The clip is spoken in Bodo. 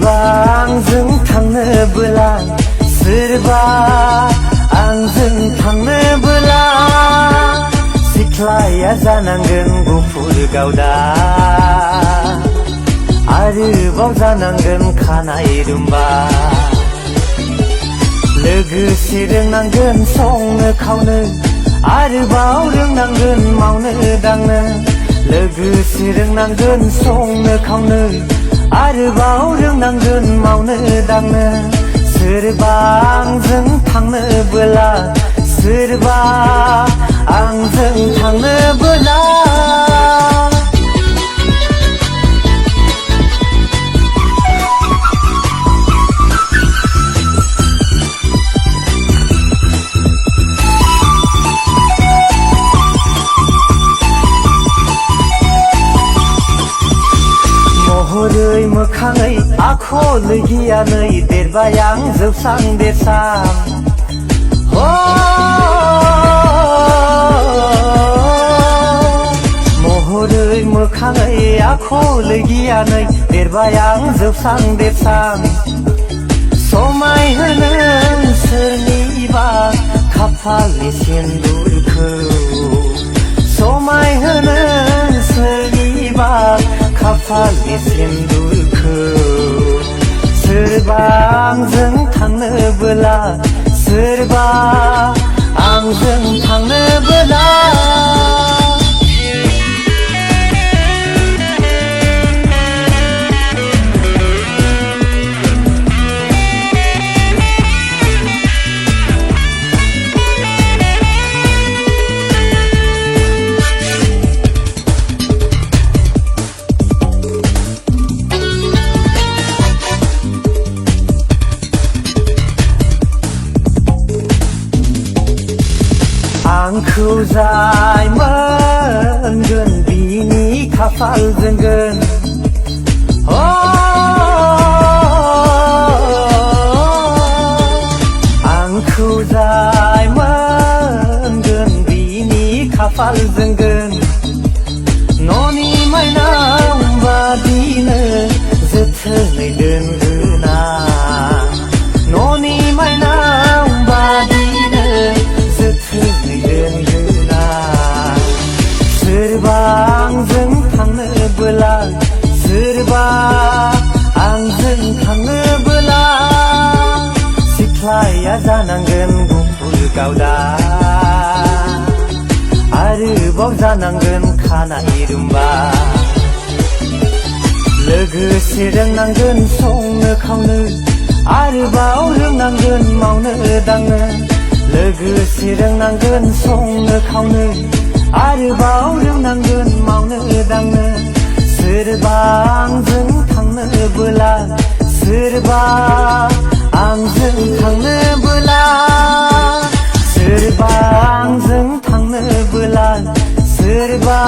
सोरबा आंजों थांनोबोला सोरबा आंजों थांनोबोला सिख्लाया जानांगोन गुफुर गावदा आरोबाव जानांगोन खानाय रुम्बा लोगोसे रोंनांगोन संनो खावनो आरोबाव रोंनांगोन मावनो दांनो लोगोसे रोंनांगोन संनो खावनो आरोबाव रोंनांगोन मावनो दांनो सोरबा आंजों थांनोबोला सोरबा आंजों थांनोबोला महरै मोखाङै आखलै गियानै देरबाय आं जौस्रां देरसां महरै मोखाङै आखलै गियानै देरबाय आं जौस्रां देरसां समायहोनो सोरनिबा खाफालनि सिन्दुरखौ समायहोनो सोरनिबा खाफालनि सिन्दुरखौ सोरबा आंजों थांनोबोला सोरबा आंजों थांनोबोला आंखौ जाय मोनगोन बिनि खाफालजोंगोन आंखौ जाय मोनगोन बिनि खाफालजोंगोन न'नि माइनाव बादिनो जोथोनै दोनगोन आं न'नि माइनाव बादिनो जोथोनै दोनगोन आं सोरबा आंजों थांनोबोला सोरबा आंजों थांनोबोला सिख्लाया जानांगोन गुफुर गावदा आरोबाव जानांगोन खानाय रुम्बा लोगोसे रोंनांगोन संनो खावनो आरोबाव रोंनांगोन मावनो दांनो लोगोसे रोंनांगोन संनो खावनो आरोबाव रोंनांगोन मावनो दांनो सोरबा आंजों थांनोबोला सोरबा आंजों थांनोबोला सोरबा आंजों थांनोबोला सोरबा